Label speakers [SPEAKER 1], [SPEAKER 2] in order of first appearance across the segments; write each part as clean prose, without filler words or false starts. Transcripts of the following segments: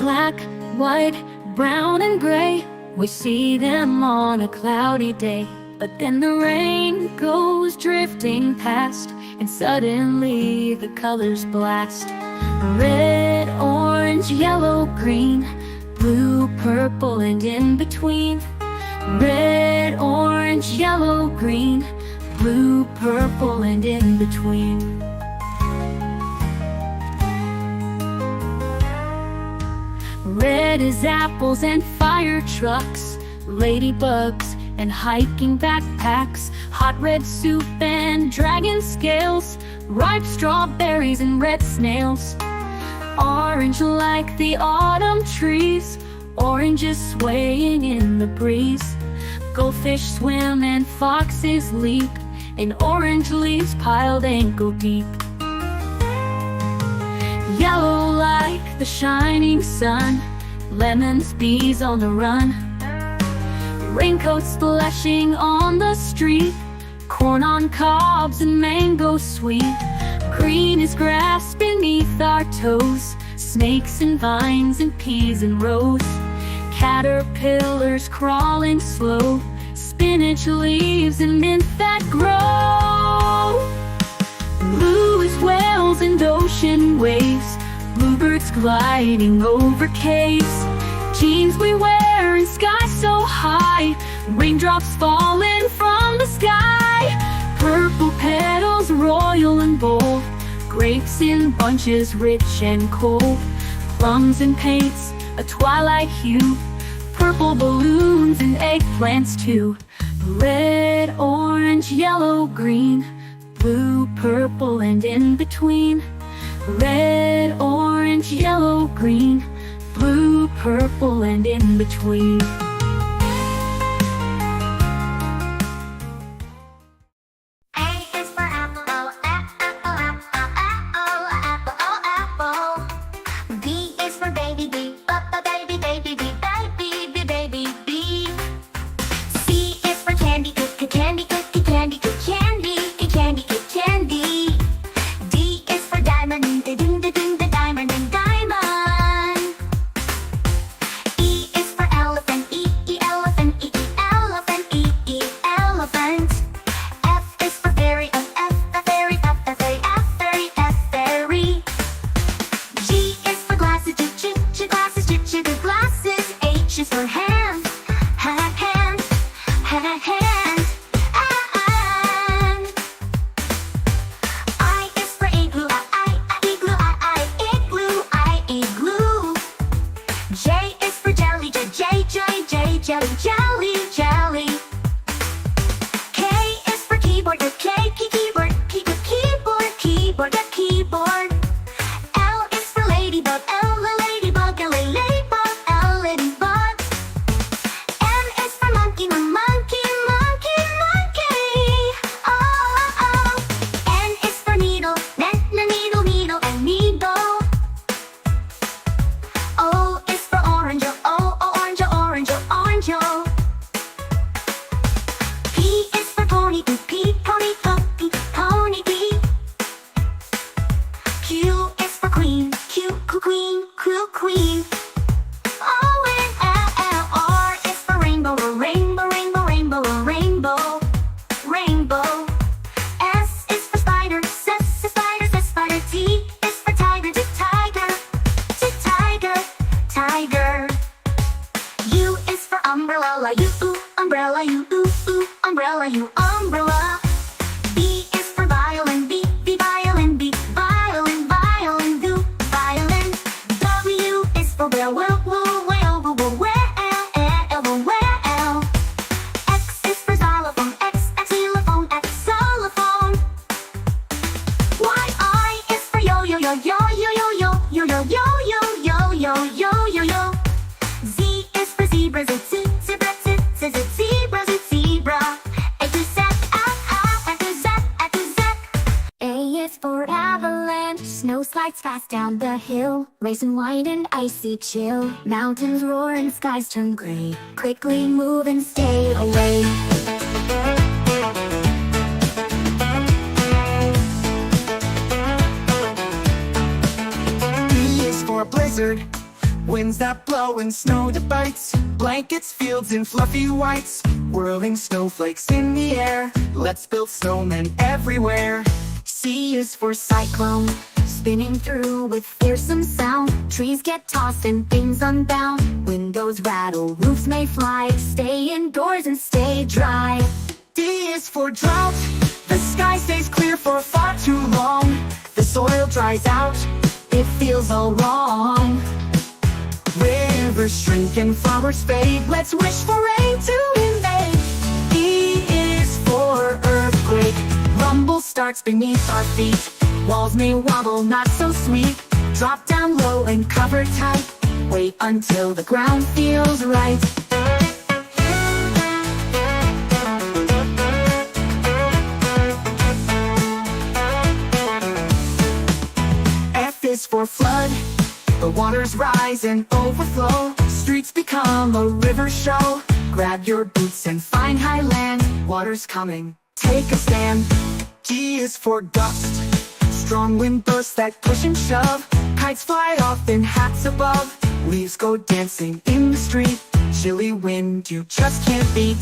[SPEAKER 1] black, white, brown and gray. We see them on a cloudy day. But then the rain goes drifting past, and suddenly the colors blast. Red, orange, yellow, green, blue, purple, and in between. Red, orange, yellow, green, blue, purple, and in between. Red is apples and fire trucks, ladybugs and hiking backpacks, hot red soup and dragon scales, ripe strawberries and red snails. Orange like the autumn trees, oranges swaying in the breeze. Goldfish swim and foxes leap, in orange leaves piled ankle deep. Yellow like the shining sun, lemons, bees on the run. Raincoats splashing on the street, corn on cobs and mango sweet. Green is grass beneath our toes, snakes and vines and peas and rose. Caterpillars crawling slow, spinach leaves and mint that grow. Blue is whales and ocean waves, bluebirds gliding over caves. Jeans we wear in sky so high, raindrops falling from the sky. Purple petals royal and bold, grapes in bunches rich and cold. Plums and paints a twilight hue, purple balloons and eggplants too. Red, orange, yellow, green, blue, purple, and in between. Red, orange, yellow, green, blue, purple, and in between.
[SPEAKER 2] Jelly, jelly. K is for keyboard, keyboard, keyboard, keyboard, keyboard. L is for ladybug, ladybug, ladybug, ladybug. M is for monkey, monkey, monkey, monkey. Oh. N is for needle, needle, needle, and needle. O is for orange, orange, orange, orange. P is for pony, pony, pony, P. Q is for queen, queen, queen. O and L, R is for rainbow, rainbow, rainbow, rainbow, rainbow, rainbow. S is for spider, spider. T is for tiger, tiger, tiger. U is for umbrella, umbrella, umbrella, umbrella. V is for violin, violin, violin, do violin. W is for whale, whale. X is for xylophone, xylophone. Y, I is for yo. Z is for zebra, zebra. A to Z, A to Z. A is for avalanche, snow slides fast down the hill, racing wide and icy chill. Mountains roar and skies turn gray, quickly move and stay away. B is for blizzard,
[SPEAKER 3] Winds that blow and snow that bites, blankets, fields, and fluffy whites, whirling snowflakes in the air. Let's build snowmen everywhere.
[SPEAKER 2] C is for cyclone, spinning through with fearsome sound. Trees get tossed and things unbound. Windows rattle, roofs may fly. Stay indoors and stay dry.
[SPEAKER 3] D is for drought, the sky stays clear for far too long. The soil dries out, it feels all wrong. Rivers shrink and flowers fade, let's wish for rain to invade. E is for earthquake, rumble starts beneath our feet. Walls may wobble, not so sweet. Drop down low and cover tight. Wait until the ground feels right. F is for flood, the waters rise and overflow. Streets become a river show. Grab your boots and find high land. Water's coming, take a stand. G is for gust, strong wind bursts that push and shove. Kites fly off in hats above. Leaves go dancing in the street. Chilly wind you just can't beat.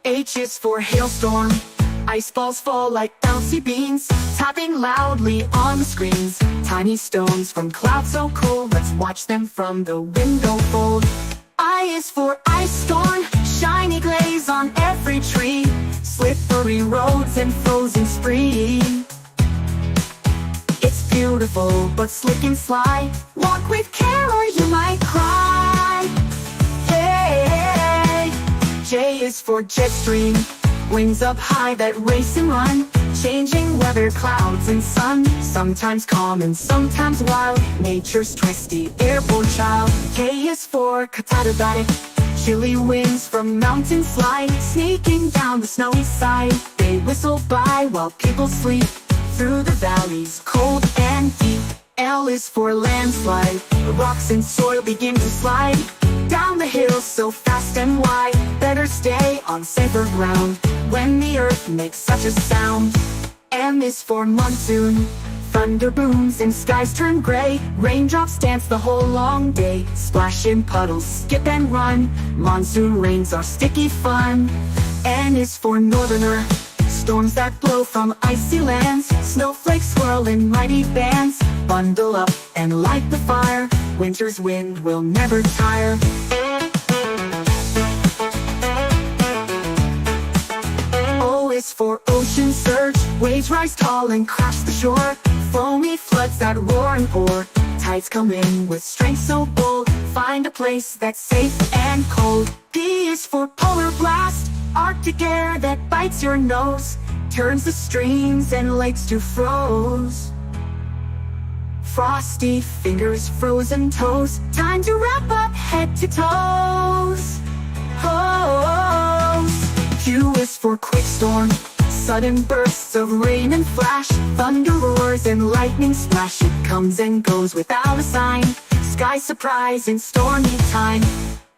[SPEAKER 3] H is for hailstorm, ice balls fall like bouncy beans, tapping loudly on the screens. Tiny stones from clouds so cold, let's watch them from the window fold. I is for ice storm, shiny glaze on every tree. Slippery roads and frozen spree. It's beautiful but slick and sly. Walk with care or you might cry. Hey, J is for jet stream, wings up high that race and run. Changing weather, clouds and sun, sometimes calm and sometimes wild. Nature's twisty airborne child. K is for catarabatic, chilly winds from mountains slide, sneaking down the snowy side. They whistle by while people sleep, through the valleys cold and deep. L is for landslide, rocks and soil begin to slide down the hills so fast and wide. Better stay on safer ground when the earth makes such a sound. M is for monsoon, thunder booms and skies turn gray. Raindrops dance the whole long day, splash in puddles, skip and run. Monsoon rains are sticky fun. N is for northerner, storms that blow from icy lands. Snowflakes swirl in mighty bands. Bundle up and light the fire, winter's wind will never tire. O is for ocean surge, waves rise tall and crash the shore. Foamy floods that roar and pour, tides come in with strength so bold. Find a place that's safe and cold. P is for polar blast, Arctic air that bites your nose, turns the streams and lakes to froze. Frosty fingers, frozen toes, time to wrap up head to toes. Q is for quick storm, sudden bursts of rain and flash. Thunder roars and lightning splash, it comes and goes without a sign. Sky surprise in stormy time.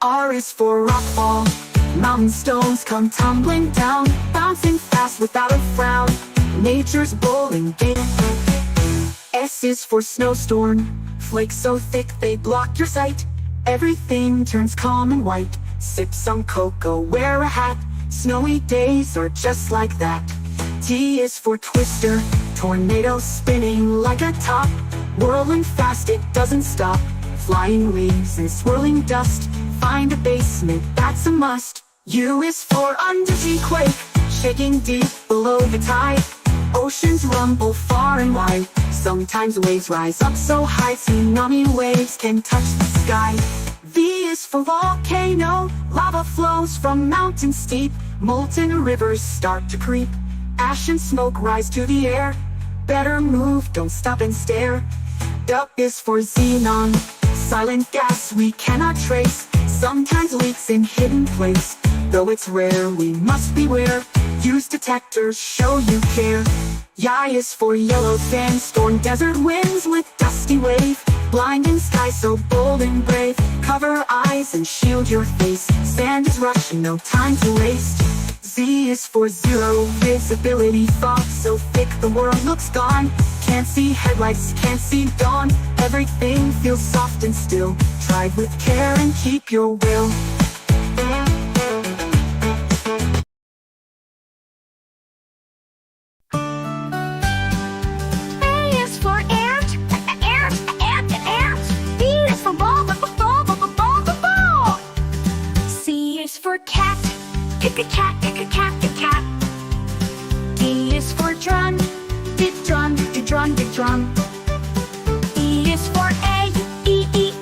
[SPEAKER 3] R is for rockfall, mountain stones come tumbling down, bouncing fast without a frown. Nature's bowling game. S is for snowstorm, flakes so thick they block your sight. Everything turns calm and white. Sip some cocoa, wear a hat. Snowy days are just like that. T is for twister, tornado spinning like a top. Whirling fast, it doesn't stop. Flying leaves and swirling dust. Find a basement, that's a must. U is for undersea quake, shaking deep below the tide. Oceans rumble far and wide. Sometimes waves rise up so high, tsunami waves can touch the sky. V is for volcano, lava flows from mountains steep. Molten rivers start to creep, ash and smoke rise to the air. Better move, don't stop and stare. W is for xenon, silent gas we cannot trace. Sometimes leaks in hidden place, though it's rare we must beware. Use detectors, show you care. Y is for yellow sandstorm, desert winds with dusty wave. Blinding sky so bold and brave, cover eyes and shield your face. Sand is rushing, no time to waste. Z is for zero, visibility fog so thick the world looks gone. Can't see headlights, can't see dawn. Everything feels soft and still. Drive with care and keep your will.
[SPEAKER 2] A is for ant, ant. B is for ball, ball. C is for cat, cat. D is for drum, drum. E is for egg, egg.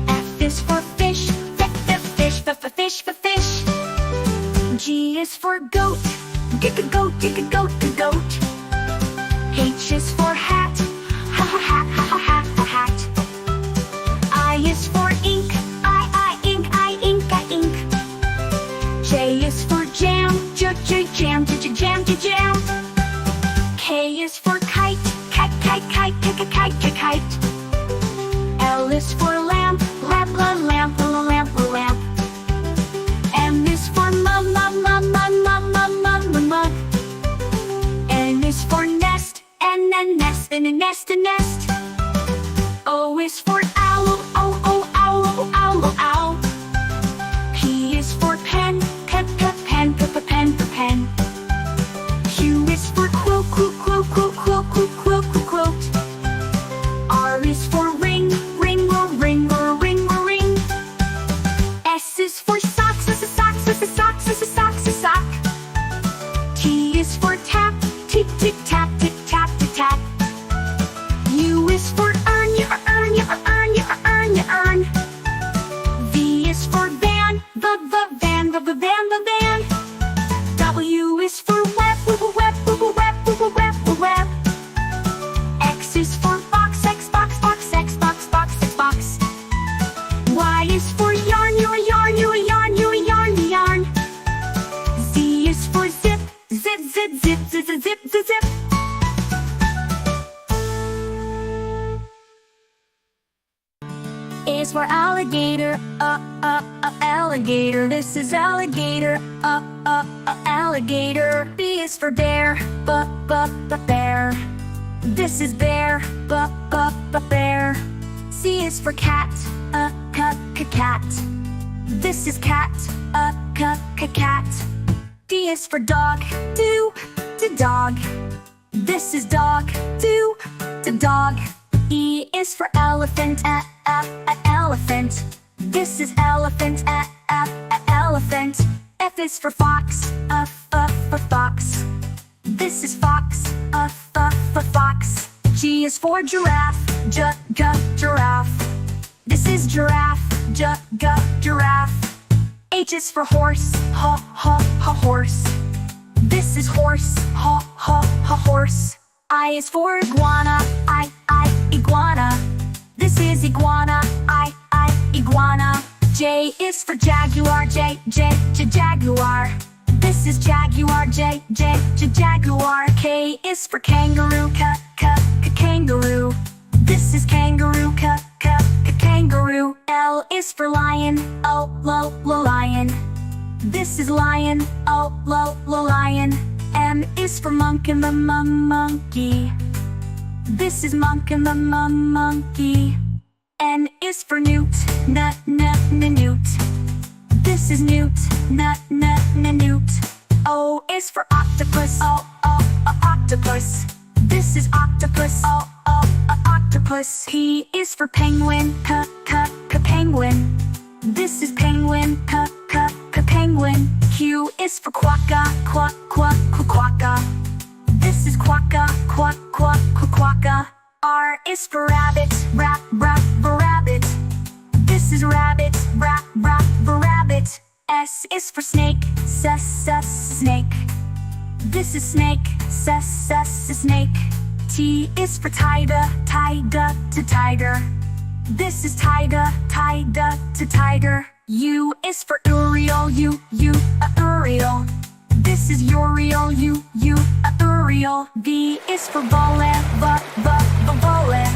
[SPEAKER 2] F is for fish, fish. G is for goat, goat. H is for hat, hat. I is for ink, ink. J is for jam, jam. K is for kite, kite. L is for lamp, lamp. M is for mug. N is for nest, nest. O is for owl, owl. P is for pen, pen. Q is for quote. R is for ring. S is for socks, sock. T is for tap, tick tap. U is for earn. V is for van, the van. W is for web. X is for box, box. Y is for yarn. Z is for zip. A is for alligator, alligator. This is alligator, alligator. B is for bear, bear. This is bear, bear. C is for cat, cat. This is cat, cat. D is for dog, do dog. This is dog, do dog. E is for elephant, elephant. This is elephant, elephant. F is for fox, for fox. This is fox, fox. G is for giraffe, giraffe. This is giraffe, giraffe. H is for horse, horse. This is horse, horse. I is for iguana, iguana. This is iguana, iguana. J is for jaguar, jaguar. This is jaguar, jaguar. K is for kangaroo, kangaroo. This is kangaroo, kangaroo. L is for lion, lion. This is lion, lion. M is for monkey. This is monkey. N is for newt, newt. This is newt, newt. O is for octopus, octopus. This is octopus, octopus. P is for penguin, penguin. This is penguin, penguin. Q is for quokka, quokka. This is quokka, quokka. R is for rabbit, rabbit. This is rabbit, rabbit. S is for snake, snake. This is snake, snake. T is for tiger, tiger. This is tiger, tiger. U is for Uriel, Uriel. This is Uriel, Uriel. V is for volley, volley.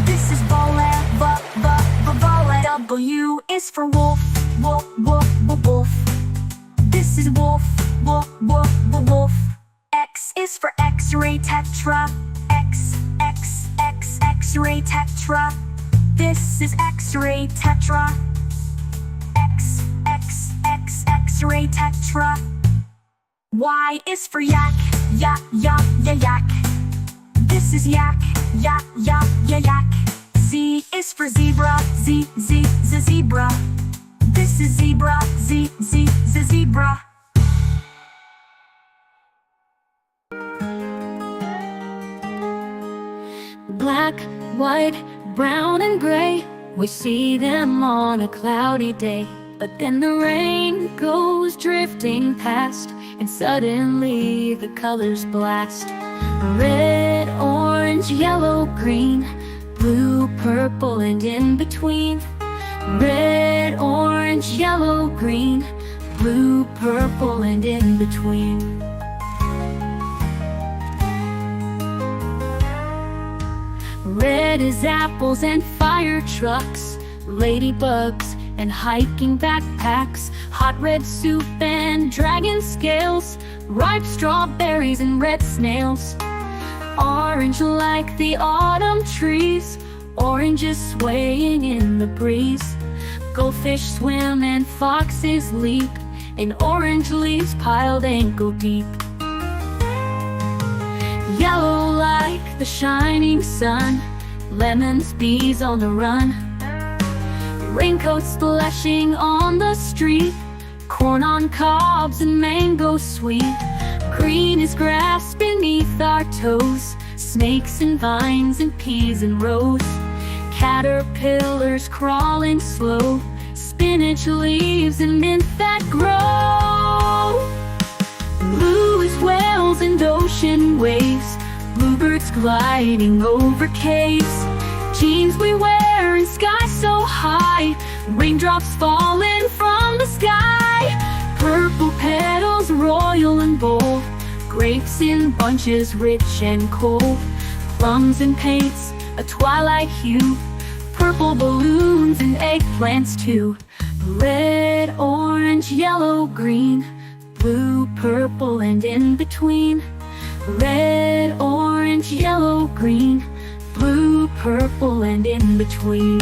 [SPEAKER 2] This is volley, volley. W is for wolf, wolf. tetra. X-ray tetra. This is X-ray tetra. X-ray tetra. Y is for yak, yak. This is yak, yak. Z is for zebra, zebra. This is zebra, zebra.
[SPEAKER 1] Black, white, brown and gray, we see them on a cloudy day. But then the rain goes drifting past, and suddenly the colors blast. Red, orange, yellow, green, blue, purple, and in between. Red, orange, yellow, green, blue, purple, and in between. Red is apples and fire trucks, ladybugs and hiking backpacks, hot red soup and dragon scales, ripe strawberries and red snails. Orange like the autumn trees, oranges swaying in the breeze. Goldfish swim and foxes leap, in orange leaves piled ankle deep. Yellow like the shining sun, lemons, bees on the run. Raincoats splashing on the street, corn on cobs and mango sweet. Green is grass beneath our toes, snakes and vines and peas and rose. Caterpillars crawling slow, spinach leaves and mint that grow. Blue is whales and ocean waves, bluebirds gliding over caves. Jeans we wear in sky so high, raindrops falling from the sky. Purple petals royal and bold, grapes in bunches rich and cold. Plums and paints a twilight hue, purple balloons and eggplants too. Red, orange, yellow, green, blue, purple, and in between. Red, orange, yellow, green, blue, purple, and in between.